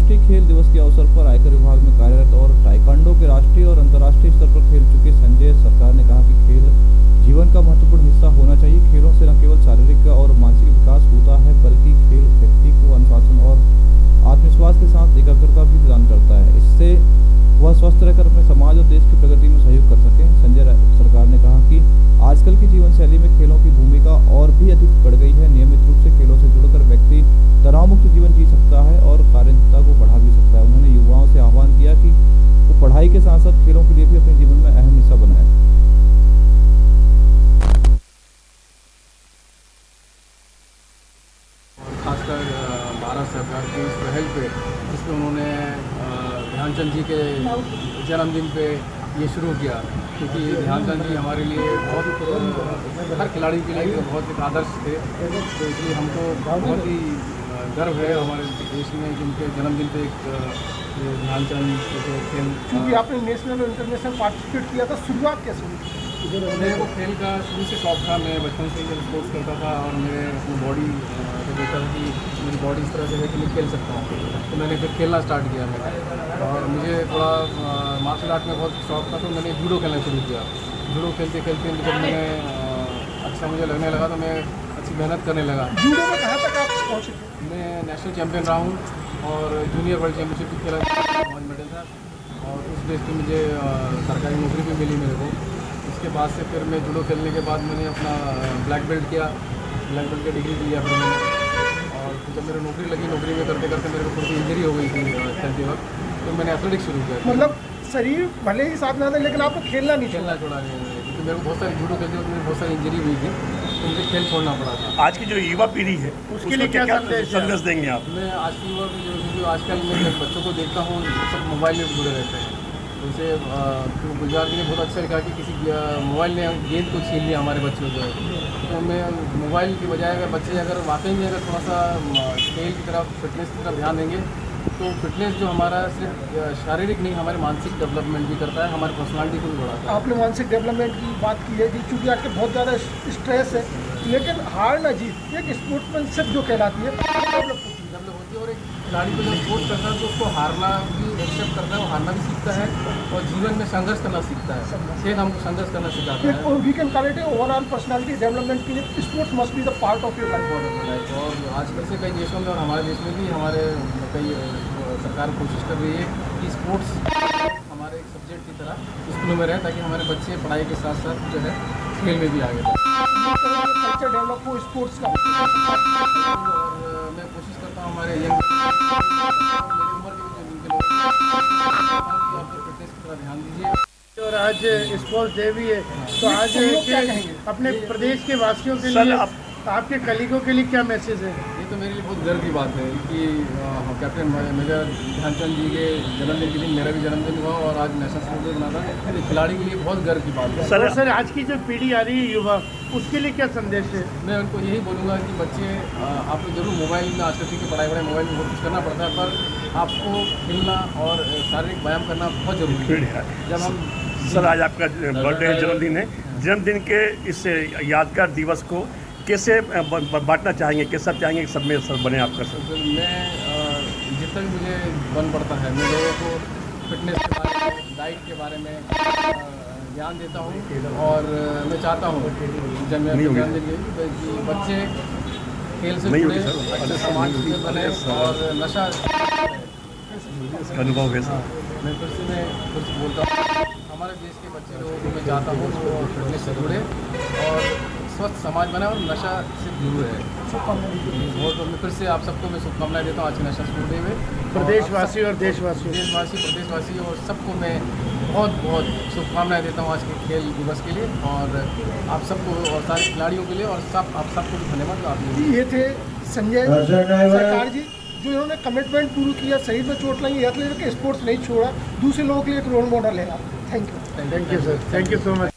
अंतर्राष्ट्रीय खेल दिवस के अवसर पर आयकर विभाग में कार्यरत और ताइक्वांडो के राष्ट्रीय और अंतर्राष्ट्रीय स्तर पर खेल चुके संजय सरकार ने कहा कि खेल जीवन का महत्वपूर्ण हिस्सा होना चाहिए। खेलों से न केवल शारीरिक और मानसिक विकास होता है, बल्कि खेल व्यक्ति को अनुशासन और आत्मविश्वास के साथ एकाग्रता भी प्रदान करता है। इससे वह स्वस्थ रहकर अपने समाज और देश की प्रगति में सहयोग कर सके। संजय सरकार ने कहा कि आजकल की जीवन शैली में खेलों की भूमिका और भी अधिक बढ़ गई है। नियमित रूप से खेलों से जुड़कर व्यक्ति तनाव मुक्त जीवन जी सकता है और कार्यक्षमता को बढ़ा भी सकता है। उन्होंने युवाओं से आह्वान किया कि वो पढ़ाई के साथ साथ खेलों के लिए भी अपने जीवन में अहम हिस्सा बनाए। खासकर भारत सरकार की इस पहल पे, जिसमें उन्होंने ध्यानचंद जी के जन्मदिन पे ये शुरू किया, क्योंकि ध्यानचंद जी हमारे लिए बहुत, हर खिलाड़ी के लिए बहुत एक आदर्श थे। तो इसलिए हमको बहुत ही गर्व है हमारे देश में कि उनके जन्मदिन पे एक ध्यानचंद खेल। क्योंकि आपने नेशनल और इंटरनेशनल पार्टिसिपेट किया था, शुरुआत कैसे हुई? मेरे को खेल का शुरू से शौक था। मैं बचपन से ही स्पोर्ट्स करता था और मेरे अपनी बॉडी को देखा था कि मेरी बॉडी इस तरह से है कि मैं खेल सकता हूँ। तो मैंने फिर खेलना स्टार्ट किया मैंने, और मुझे थोड़ा मार्शल आर्ट में बहुत शौक था, तो मैंने जूडो खेलना शुरू किया। जूडो खेलते खेलते जब मैंने अच्छा मुझे लगने लगा, तो मैं अच्छी मेहनत करने लगा। जूडो में कहाँ तक आप पहुँचे? मैं नेशनल चैम्पियन रहा हूँ और जूनियर वर्ल्ड चैम्पियनशिप भी खेला, 5 मेडल था, और उस बेस पर मुझे सरकारी नौकरी भी मिली मेरे को। उसके बाद से फिर मैं जूडो खेलने के बाद मैंने अपना ब्लैक बेल्ट किया, ब्लैक बेल्ट की डिग्री लिया फिर मैंने। और जब मेरी नौकरी लगी, नौकरी में करते करते मेरे को थोड़ी इंजरी हो गई थी खेलते वक्त, तो मैंने एथलेटिक्स शुरू किया। मतलब शरीर भले ही साथ में आता, लेकिन आपको खेलना छोड़ा नहीं, क्योंकि मेरे को बहुत सारी जूडो खेलते वक्त मेरी बहुत सारी इंजरी हुई थी, तो मुझे खेल छोड़ना पड़ा था। आज की जो युवा पीढ़ी है उसके लिए क्या संदेश देंगे आप? मैं आज की युवा पीढ़ी जो आजकल मैं जब बच्चों को देखता हूँ, सब मोबाइल में जुड़े रहते हैं। जैसे गुलजार जी ने बहुत अच्छा लिखा कि किसी मोबाइल ने गेंद को छीन लिया हमारे बच्चों को। तो मैं मोबाइल की बजाय अगर बच्चे अगर वाकई में अगर थोड़ा सा खेल की तरफ, फिटनेस की तरफ ध्यान देंगे, तो फिटनेस जो हमारा सिर्फ शारीरिक नहीं, हमारे मानसिक डेवलपमेंट भी करता है, हमारी पर्सनालिटी को भी बढ़ाता है। आपने मानसिक डेवलपमेंट की बात की है कि चूँकि आपके बहुत ज़्यादा स्ट्रेस है, लेकिन हार ना जीत एक स्पोर्ट्समैनशिप जो कहलाती है डेवलप होती है। और एक खिलाड़ी को जब स्पोर्ट्स करता है तो उसको हारना भी एक्सेप्ट करता है, वो हारना भी सीखता है और जीवन में संघर्ष करना सीखता है। खेल हमको संघर्ष करना सिखाता है। We can call it overall personality development के लिए sports must be the part of your life. और आजकल से कई देशों में और हमारे देश में भी हमारे कई सरकार कोशिश कर रही है कि स्पोर्ट्स हमारे एक सब्जेक्ट की तरह स्कूलों में रहे, ताकि हमारे बच्चे पढ़ाई के साथ साथ जो है खेल में भी आगे कल्चर डेवलप हो स्पोर्ट्स का। और मैं कोशिश करता हूँ हमारे यंग मेरी उम्र के भी जो लोग फिटनेस की तरफ ध्यान दीजिए। और आज स्पोर्ट्स डे भी है, तो आज अपने प्रदेश के वासियों के लिए, आपके कलीगों के लिए क्या मैसेज है? ये तो मेरे लिए बहुत गर्व की बात है कि कैप्टन मेजर ध्यानचंद जी के जन्मदिन के दिन मेरा भी जन्मदिन हुआ और आज नेशनल स्पोर्ट्स डे बना था। तो खिलाड़ी के लिए बहुत गर्व की बात है। सर आज की जो पीढ़ी आ रही है युवा, उसके लिए क्या संदेश है? मैं उनको यही बोलूँगा कि बच्चे आप लोग जरूर मोबाइल में, आजकल की पढ़ाई मोबाइल में बहुत कुछ करना पड़ता है, पर आपको खेलना और शारीरिक व्यायाम करना बहुत जरूरी है। जब हम सर आज आपका बर्थडे जन्मदिन है, जन्मदिन के इस यादगार दिवस को कैसे बांटना चाहेंगे, कैसा चाहेंगे कि सब में सर बने आपका? सर मैं जितना भी मुझे बन पड़ता है, मैं लोगों को फिटनेस के बारे में, डाइट के बारे में ज्ञान देता हूँ। और मैं चाहता हूँ जब मैं ध्यान देंगे कि बच्चे खेल से जुड़े, अच्छे समाज से बने और नशा अनुभव है सर। मैं फिर से बोलता हूँ, हमारे देश के बच्चे लोगों को मैं चाहता हूँ वो फिटनेस से जुड़े और स्वस्थ समाज बने और नशा से दूर है। बहुत मैं फिर से आप सबको मैं शुभकामनाएं देता हूँ आज के नेशनल स्पोर्ट्स डे में। प्रदेशवासी और देशवासी और सबको मैं बहुत बहुत शुभकामनाएं देता हूँ आज के खेल दिवस के लिए, और आप सबको और सारे खिलाड़ियों के लिए, और आप सबको भी धन्यवाद। आप ये थे संजय सरकार जी, जो इन्होंने कमिटमेंट पूरी किया, शरीर में चोट लगी, एथलेटिक स्पोर्ट्स नहीं छोड़ा, दूसरे लोगों के लिए एक रोल मॉडल है आप। Thank you sir, thank you so much.